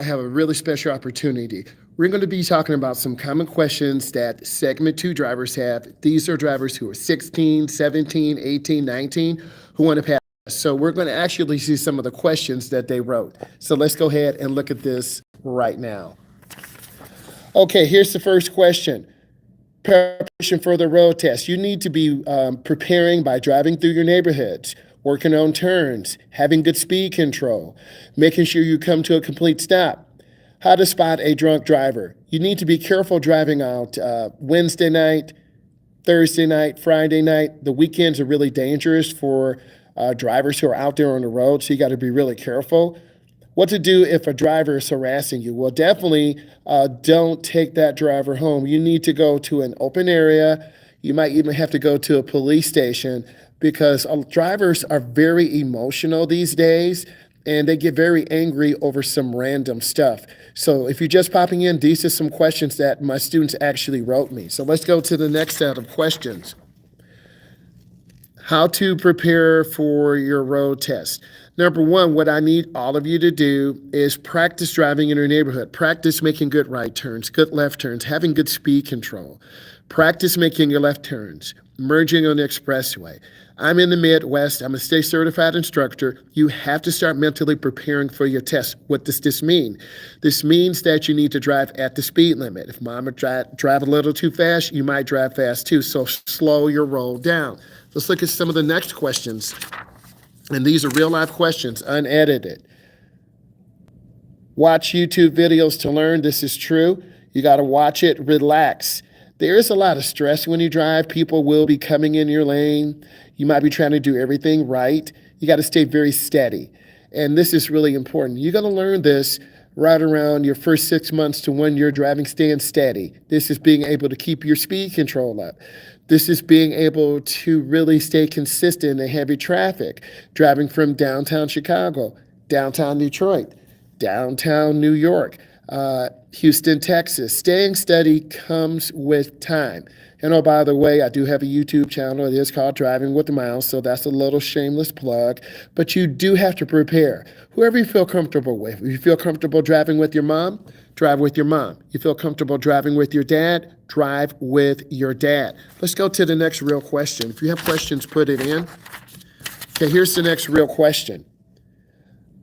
I have a really special opportunity. We're going to be talking about some common questions that segment 2 drivers have. These are drivers who are 16, 17, 18, 19 who want to pass. So we're going to actually see some of the questions that they wrote. So let's go ahead and look at this right now. Okay, here's the first question. Preparation for the road test. You need to be preparing by driving through your neighborhoods, working on turns, having good speed control, making sure you come to a complete stop. How to spot a drunk driver. You need to be careful driving out Wednesday night, Thursday night, Friday night. The weekends are really dangerous for drivers who are out there on the road, so you got to be really careful. What to do if a driver is harassing you? Well, definitely don't take that driver home. You need to go to an open area. You might even have to go to a police station because drivers are very emotional these days and they get very angry over some random stuff. So if you're just popping in, these are some questions that my students actually wrote me. So let's go to the next set of questions. How to prepare for your road test. Number one, what I need all of you to do is practice driving in your neighborhood. Practice making good right turns, good left turns, having good speed control. Practice making your left turns, merging on the expressway. I'm in the Midwest. I'm a state certified instructor. You have to start mentally preparing for your test. What does this mean? This means that you need to drive at the speed limit. If mama drive a little too fast, you might drive fast too. So slow your roll down. Let's look at some of the next questions. And these are real life questions, unedited. Watch YouTube videos to learn. This is true. You got to watch it, relax. There is a lot of stress when you drive. People will be coming in your lane. You might be trying to do everything right. You got to stay very steady. And this is really important. You're going to learn this right around your first 6 months to 1 year driving, staying steady. This is being able to keep your speed control up. This is being able to really stay consistent in heavy traffic, driving from downtown Chicago, downtown Detroit, downtown New York, Houston, Texas. Staying steady comes with time. And oh, by the way, I do have a YouTube channel. It is called Driving with Myles, so that's a little shameless plug. But you do have to prepare. Whoever you feel comfortable with. If you feel comfortable driving with your mom, drive with your mom. You feel comfortable driving with your dad, drive with your dad. Let's go to the next real question. If you have questions, put it in. Okay, here's the next real question.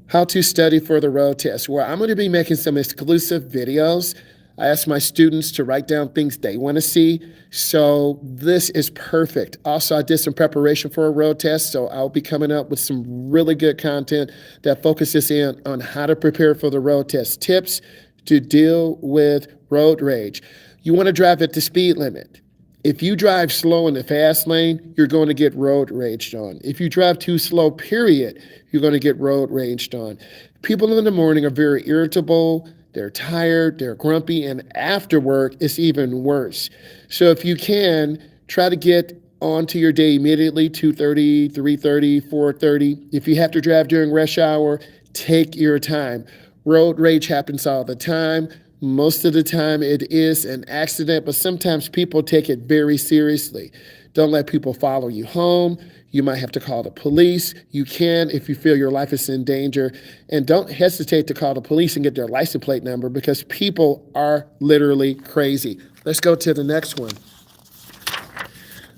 How to study for the road test. Well, I'm going to be making some exclusive videos. I asked my students to write down things they want to see. So this is perfect. Also, I did some preparation for a road test. So I'll be coming up with some really good content that focuses in on how to prepare for the road test. Tips to deal with road rage. You want to drive at the speed limit. If you drive slow in the fast lane, you're going to get road raged on. If you drive too slow, period, you're going to get road raged on. People in the morning are very irritable, they're tired, they're grumpy, and after work, it's even worse. So if you can, try to get onto your day immediately, 2:30, 3:30, 4:30. If you have to drive during rush hour, take your time. Road rage happens all the time. Most of the time it is an accident, but sometimes people take it very seriously. Don't let people follow you home. You might have to call the police. You can if you feel your life is in danger. And don't hesitate to call the police and get their license plate number because people are literally crazy. Let's go to the next one.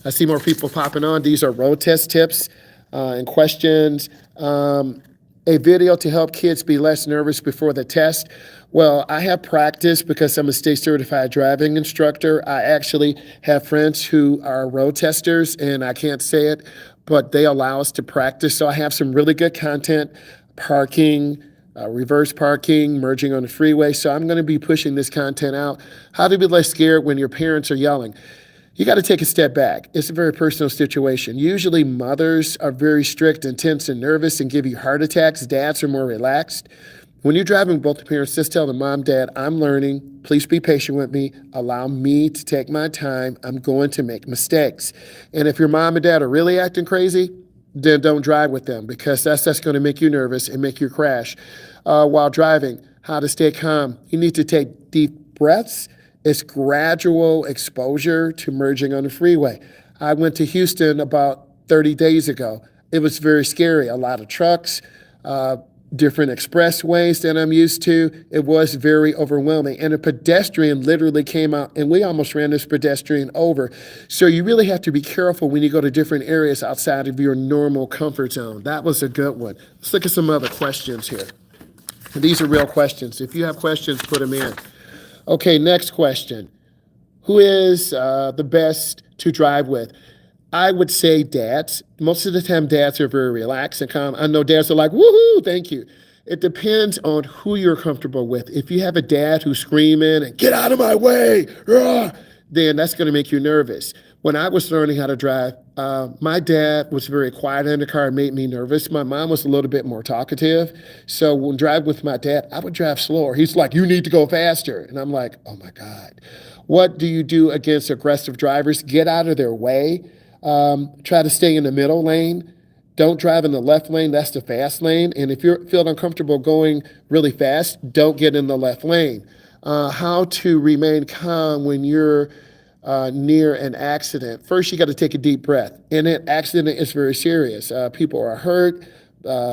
I see more people popping on. These are road test tips and questions. A video to help kids be less nervous before the test. Well, I have practice because I'm a state certified driving instructor. I actually have friends who are road testers, and I can't say it, but they allow us to practice. So I have some really good content, parking, reverse parking, merging on the freeway. So I'm going to be pushing this content out. How to be less scared when your parents are yelling. You got to take a step back. It's a very personal situation. Usually mothers are very strict and tense and nervous and give you heart attacks. Dads are more relaxed. When you're driving both the parents, just tell them, Mom, Dad, I'm learning. Please be patient with me. Allow me to take my time. I'm going to make mistakes. And if your mom and dad are really acting crazy, then don't drive with them because that's going to make you nervous and make you crash. While driving, how to stay calm. You need to take deep breaths. It's gradual exposure to merging on the freeway. I went to Houston about 30 days ago. It was very scary. A lot of trucks, different expressways that I'm used to, it was very overwhelming. And a pedestrian literally came out and we almost ran this pedestrian over. So you really have to be careful when you go to different areas outside of your normal comfort zone. That was a good one. Let's look at some other questions here. And these are real questions. If you have questions, put them in. Okay, next question. Who is the best to drive with? I would say dads. Most of the time, dads are very relaxed and calm. I know dads are like, woohoo, thank you. It depends on who you're comfortable with. If you have a dad who's screaming and get out of my way, rah, then that's going to make you nervous. When I was learning how to drive, my dad was very quiet in the car and made me nervous. My mom was a little bit more talkative. So when driving with my dad, I would drive slower. He's like, you need to go faster. And I'm like, oh my God. What do you do against aggressive drivers? Get out of their way. Try to stay in the middle lane. Don't drive in the left lane. That's the fast lane. And if you feel uncomfortable going really fast, don't get in the left lane. How to remain calm when you're near an accident. First, you got to take a deep breath. And an accident is very serious. People are hurt.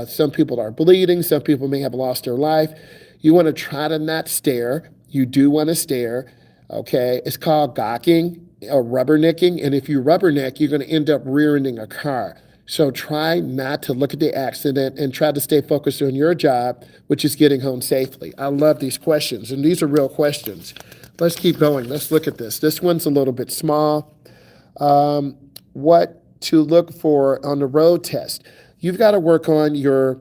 Some people are bleeding. Some people may have lost their life. You want to try to not stare. You do want to stare. Okay, it's called gawking or rubbernecking. And if you rubberneck, you're going to end up rear-ending a car. So try not to look at the accident and try to stay focused on your job, which is getting home safely. I love these questions, and these are real questions. Let's keep going. Let's look at this. This one's a little bit small. What to look for on the road test? You've got to work on your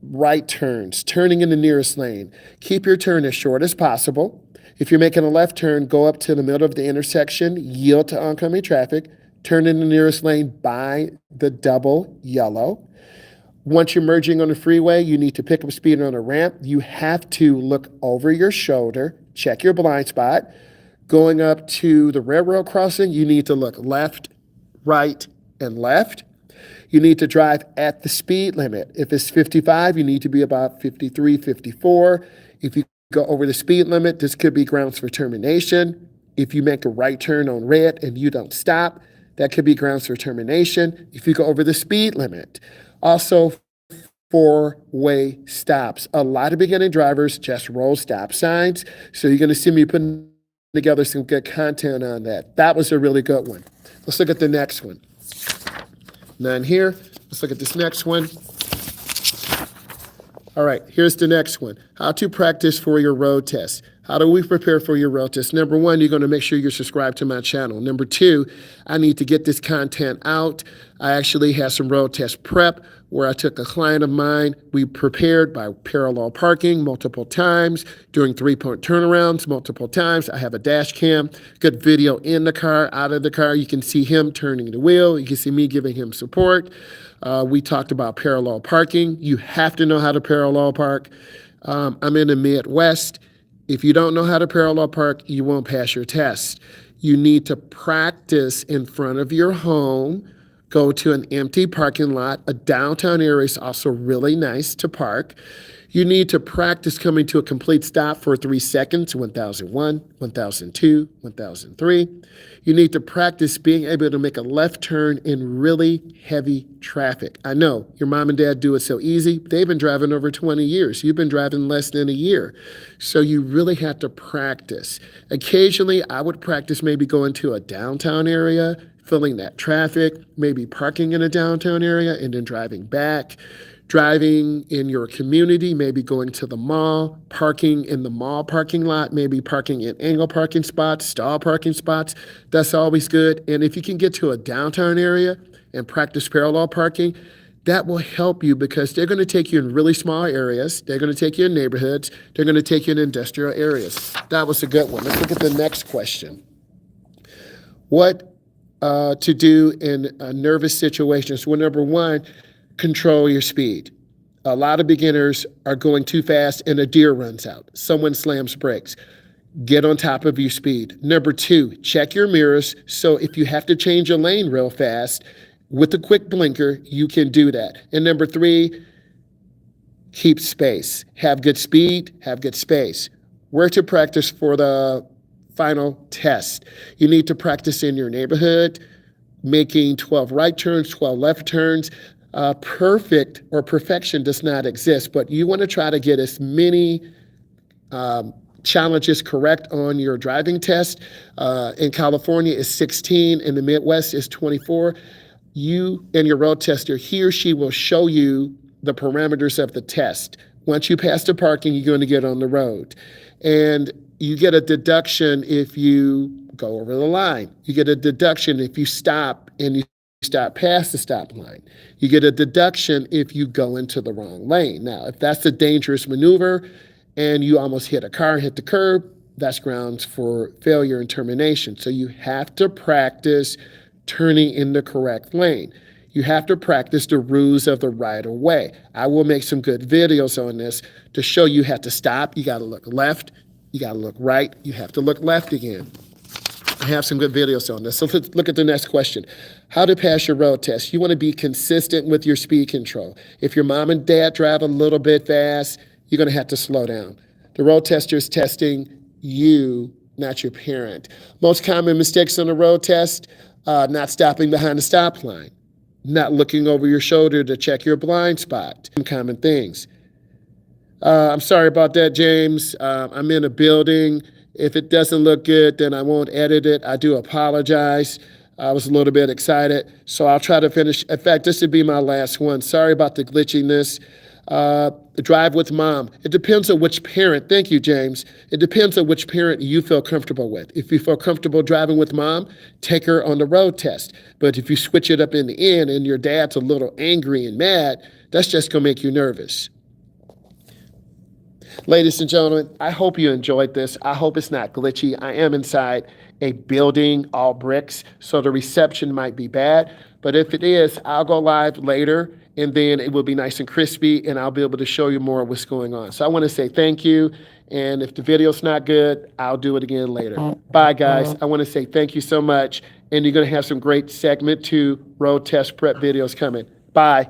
right turns, turning in the nearest lane. Keep your turn as short as possible. If you're making a left turn, go up to the middle of the intersection, yield to oncoming traffic, turn in the nearest lane by the double yellow. Once you're merging on the freeway, you need to pick up speed on a ramp. You have to look over your shoulder, check your blind spot. Going up to the railroad crossing, you need to look left, right, and left. You need to drive at the speed limit. If it's 55, you need to be about 53, 54. If you go over the speed limit, this could be grounds for termination. If you make a right turn on red and you don't stop, that could be grounds for termination. If you go over the speed limit. Also, four-way stops. A lot of beginning drivers just roll stop signs. So you're going to see me putting together some good content on that. That was a really good one. Let's look at the next one. None here. Let's look at this next one. All right, here's the next one. How to practice for your road test. How do we prepare for your road test? Number one, you're going to make sure you're subscribed to my channel. Number two, I need to get this content out. I actually had some road test prep where I took a client of mine. We prepared by parallel parking multiple times, doing three-point turnarounds multiple times. I have a dash cam, good video in the car, out of the car. You can see him turning the wheel. You can see me giving him support. We talked about parallel parking. You have to know how to parallel park. I'm in the Midwest. If you don't know how to parallel park, you won't pass your test. You need to practice in front of your home. Go to an empty parking lot. A downtown area is also really nice to park. You need to practice coming to a complete stop for 3 seconds, 1001, 1002, 1003. You need to practice being able to make a left turn in really heavy traffic. I know your mom and dad do it so easy. They've been driving over 20 years. You've been driving less than a year. So you really have to practice. Occasionally, I would practice maybe going to a downtown area, filling that traffic, maybe parking in a downtown area and then driving back. Driving in your community, maybe going to the mall, parking in the mall parking lot, maybe parking in angle parking spots, stall parking spots. That's always good. And if you can get to a downtown area and practice parallel parking, that will help you because they're going to take you in really small areas. They're going to take you in neighborhoods. They're going to take you in industrial areas. That was a good one. Let's look at the next question. What to do in nervous situations? Well, number one, control your speed. A lot of beginners are going too fast and a deer runs out. Someone slams brakes. Get on top of your speed. Number two, check your mirrors. So if you have to change a lane real fast with a quick blinker, you can do that. And number three, keep space. Have good speed, have good space. Where to practice for the final test? You need to practice in your neighborhood, making 12 right turns, 12 left turns. Perfect or perfection does not exist, but you want to try to get as many challenges correct on your driving test. In California is 16, in the Midwest is 24. You and your road tester, he or she will show you the parameters of the test. Once you pass the parking, you're going to get on the road. And you get a deduction if you go over the line. You get a deduction if you stop and you stop past the stop line. You get a deduction if you go into the wrong lane. Now, if that's a dangerous maneuver and you almost hit a car, hit the curb, that's grounds for failure and termination. So you have to practice turning in the correct lane. You have to practice the rules of the right of way. I will make some good videos on this to show you how to stop. You got to look left. You got to look right. You have to look left again. I have some good videos on this. So let's look at the next question. How to pass your road test. You want to be consistent with your speed control. If your mom and dad drive a little bit fast, you're going to have to slow down. The road tester is testing you, not your parent. Most common mistakes on the road test, not stopping behind the stop line, not looking over your shoulder to check your blind spot. Some common things. I'm sorry about that, James. I'm in a building. If it doesn't look good, then I won't edit it. I do apologize. I was a little bit excited, so I'll try to finish. In fact, this would be my last one. Sorry about the glitchiness. Drive with mom. It depends on which parent. Thank you, James. It depends on which parent you feel comfortable with. If you feel comfortable driving with mom, take her on the road test. But if you switch it up in the end and your dad's a little angry and mad, that's just going to make you nervous. Ladies and gentlemen, I hope you enjoyed this. I hope it's not glitchy. I am inside a building, all bricks, so the reception might be bad. But if it is, I'll go live later, and then it will be nice and crispy, and I'll be able to show you more of what's going on. So I want to say thank you, and if the video's not good, I'll do it again later. Bye, guys. I want to say thank you so much, and you're going to have some great segment 2 road test prep videos coming. Bye.